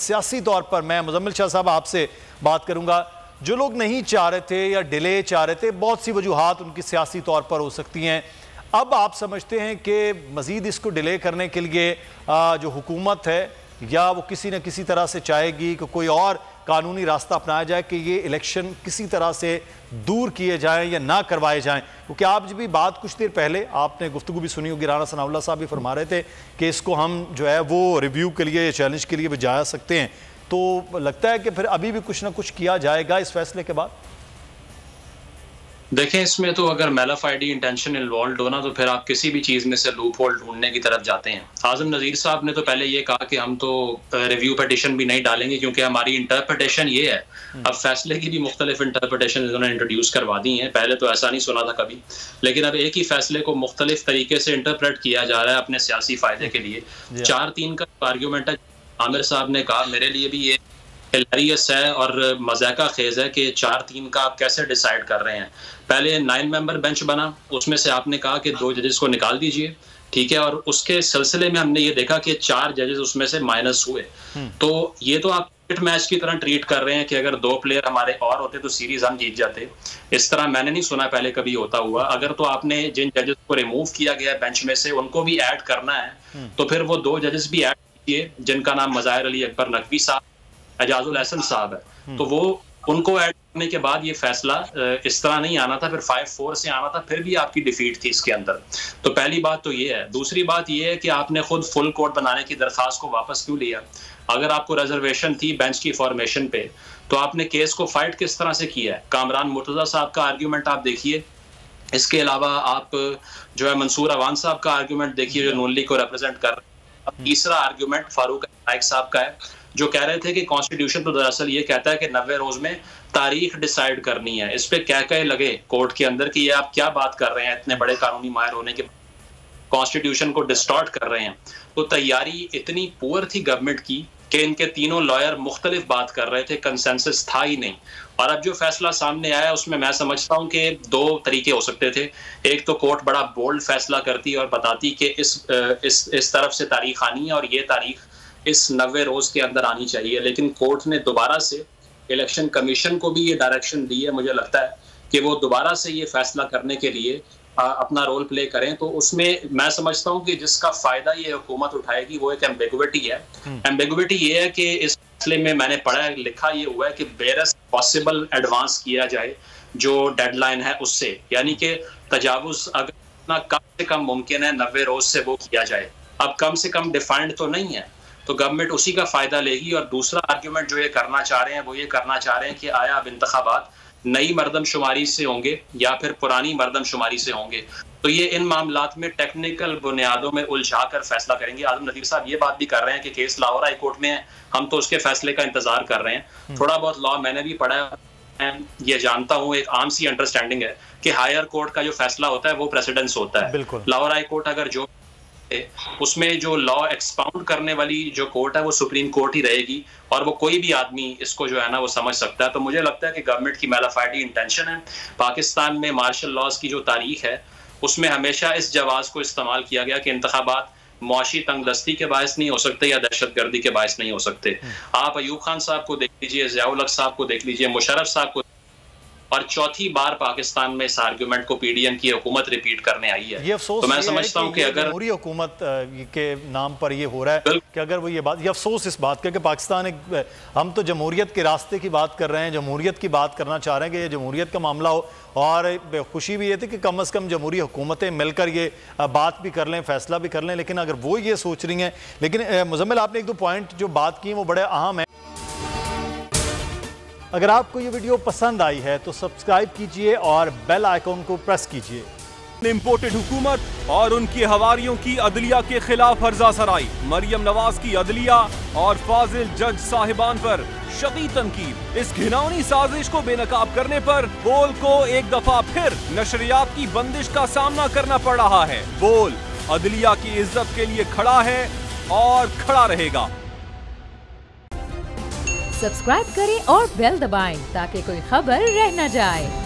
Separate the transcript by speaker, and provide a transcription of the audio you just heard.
Speaker 1: सियासी तौर पर मैं मुजम्मिल शाह साहब आपसे बात करूंगा। जो लोग नहीं चाह रहे थे या डिले चाह रहे थे, बहुत सी वजूहात उनकी सियासी तौर पर हो सकती हैं। अब आप समझते हैं कि मज़ीद इसको डिले करने के लिए जो हुकूमत है या वो किसी न किसी तरह से चाहेगी कि कोई और कानूनी रास्ता अपनाया जाए कि ये इलेक्शन किसी तरह से दूर किए जाएं या ना करवाए जाएं? क्योंकि आप जब भी बात कुछ देर पहले आपने गुफ्तगू भी सुनी होगी, राना सनाउल्लाह साहब भी फरमा रहे थे कि इसको हम जो है वो रिव्यू के लिए, चैलेंज के लिए भी जा सकते हैं। तो लगता है कि फिर अभी भी कुछ ना कुछ किया जाएगा इस फैसले के बाद।
Speaker 2: देखें, इसमें तो अगर मैलाफाइडी इंटेंशन इन्वॉल्व हो ना, तो फिर आप किसी भी चीज़ में से लूप होल ढूंढने की तरफ जाते हैं। आजम नज़ीर साहब ने तो पहले ये कहा कि हम तो रिव्यू पिटीशन भी नहीं डालेंगे क्योंकि हमारी इंटरप्रिटेशन ये है। अब फैसले की भी मुख्तलिफ इंटरप्रिटेशन उन्होंने इंट्रोड्यूस करवा दी हैं। पहले तो ऐसा नहीं सुना था कभी, लेकिन अब एक ही फैसले को मुख्तलिफ तरीके से इंटरप्रेट किया जा रहा है अपने सियासी फायदे के लिए। 4-3 का आर्ग्यूमेंट है, आमिर साहब ने कहा, मेरे लिए भी ये हिलेरियस है और मजाका खेज है कि 4-3 का आप कैसे डिसाइड कर रहे हैं। पहले 9 मेंबर बेंच बना, उसमें से आपने कहा कि 2 जजेस को निकाल दीजिए, ठीक है, और उसके सिलसिले में हमने ये देखा कि 4 जजेस उसमें से माइनस हुए। तो ये तो आप क्रिकेट मैच की तरह ट्रीट कर रहे हैं कि अगर 2 प्लेयर हमारे और होते तो सीरीज हम जीत जाते। इस तरह मैंने नहीं सुना पहले कभी होता हुआ। अगर तो आपने जिन जजेस को रिमूव किया गया बेंच में से उनको भी ऐड करना है तो फिर वो 2 जजेस भी ऐड कीजिए जिनका नाम मज़ाहिर अली अकबर नकवी साहब, एजाजुल हसन साहब है। तो वो उनको ऐड करने के बाद ये फैसला इस तरह नहीं आना था, फिर 5-4 से आना था, फिर भी आपकी डिफीट थी इसके अंदर। तो पहली बात तो ये है। दूसरी बात ये है कि आपने खुद फुल कोर्ट बनाने की दरख्वास्त को वापस क्यों लिया? अगर आपको रिजर्वेशन थी बेंच की फॉर्मेशन पे तो आपने केस को फाइट किस तरह से किया है? कामरान मुर्तजा साहब का आर्ग्यूमेंट आप देखिए, इसके अलावा आप जो है मंसूर अवान साहब का आर्ग्यूमेंट देखिए जो नून लीग को रिप्रेजेंट कर रहे हैं। तीसरा आर्ग्यूमेंट फारूक नाइक साहब का है जो कह रहे थे कि कॉन्स्टिट्यूशन तो दरअसल ये कहता है कि 90 रोज में तारीख डिसाइड करनी है। इस पे क्या कहे लगे कोर्ट के अंदर कि ये आप क्या बात कर रहे हैं, इतने बड़े कानूनी माहिर होने के कॉन्स्टिट्यूशन को डिस्टॉर्ट कर रहे हैं। तो तैयारी इतनी पुअर थी गवर्नमेंट की कि इनके तीनों लॉयर मुख्तलिफ बात कर रहे थे, कंसेंसस था ही नहीं। और अब जो फैसला सामने आया उसमें मैं समझता हूँ कि 2 तरीके हो सकते थे। एक तो कोर्ट बड़ा बोल्ड फैसला करती और बताती कि इस तरफ से तारीख आनी है और ये तारीख इस 90 रोज के अंदर आनी चाहिए, लेकिन कोर्ट ने दोबारा से इलेक्शन कमीशन को भी ये डायरेक्शन दी है। मुझे लगता है कि वो दोबारा से ये फैसला करने के लिए अपना रोल प्ले करें। तो उसमें मैं समझता हूँ कि जिसका फायदा ये हुकूमत उठाएगी वो एक एम्बिगुइटी है। एम्बिगुइटी ये है कि इस फैसले में मैंने पढ़ा है, लिखा ये हुआ है कि बेरस पॉसिबल एडवांस किया जाए जो डेडलाइन है उससे, यानी कि तजावुज अगर कम से कम मुमकिन है 90 रोज से वो किया जाए। अब कम से कम डिफाइंड तो नहीं है, तो गवर्नमेंट उसी का फायदा लेगी। और दूसरा आर्ग्यूमेंट जो ये करना चाह रहे हैं वो ये करना चाह रहे हैं कि आया अब इंतखाबात नई मरदमशुमारी से होंगे या फिर पुरानी मरदमशुमारी से होंगे। तो ये इन मामलात में टेक्निकल बुनियादों में उलझा कर फैसला करेंगे। आजम नज़ीर साहब ये बात भी कर रहे हैं कि केस लाहौर हाई कोर्ट में है, हम तो उसके फैसले का इंतजार कर रहे हैं। थोड़ा बहुत लॉ मैंने भी पढ़ा है, ये जानता हूँ, एक आम सी अंडरस्टैंडिंग है कि हायर कोर्ट का जो फैसला होता है वो प्रेसिडेंस होता है। लाहौर हाई कोर्ट अगर जो उसमें जो लॉ एक्सपाउंड करने वाली जो कोर्ट है वो सुप्रीम कोर्ट ही रहेगी और वो कोई भी आदमी इसको जो है ना वो समझ सकता है। तो मुझे लगता है कि गवर्नमेंट की मैलाफाइडी इंटेंशन है। पाकिस्तान में मार्शल लॉज की जो तारीख है उसमें हमेशा इस जवाब को इस्तेमाल किया गया कि इंतखाबात मुआशी तंगदस्ती के बायस नहीं हो सकते या दहशतगर्दी के बायस नहीं हो सकते। आप अयूब खान साहब को देख लीजिए, ज़ियाउल हक साहब को देख लीजिए, मुशर्रफ साहब को, और चौथी बार पाकिस्तान में इस आर्गुमेंट को पीडीएम की हुकूमत रिपीट करने आई है।
Speaker 1: ये अफसोस
Speaker 2: तो मैं समझता हूं कि अगर
Speaker 1: जमहूरी हुकूमत के नाम पर ये हो रहा है कि अगर वो ये बात, ये अफसोस इस बात का कि पाकिस्तान एक, हम तो जमहूरियत के रास्ते की बात कर रहे हैं, जमहूरियत की बात करना चाह रहे हैं कि ये जमहूरियत का मामला हो। और खुशी भी ये थी कि कम अज़ कम जमहूरी हुकूमतें मिलकर ये बात भी कर लें, फैसला भी कर लें। लेकिन अगर वो ये सोच रही हैं, लेकिन मुज़म्मिल आपने 1-2 पॉइंट जो बात की वो बड़े अहम है। अगर आपको ये वीडियो पसंद आई है तो सब्सक्राइब कीजिए और बेल आइकॉन को प्रेस कीजिए।
Speaker 3: इम्पोर्टेड हुकूमत और उनकी हवारियों की अदलिया के खिलाफ हर्जा सराई, मरियम नवाज की अदलिया और फाजिल जज साहिबान पर शदीद तनकीद। इस घिनौनी साजिश को बेनकाब करने पर बोल को एक दफा फिर नशरियात की बंदिश का सामना करना पड़ रहा है। बोल अदलिया की इज्जत के लिए खड़ा है और खड़ा रहेगा।
Speaker 4: सब्सक्राइब करें और बेल दबाएं ताकि कोई खबर रह न जाए।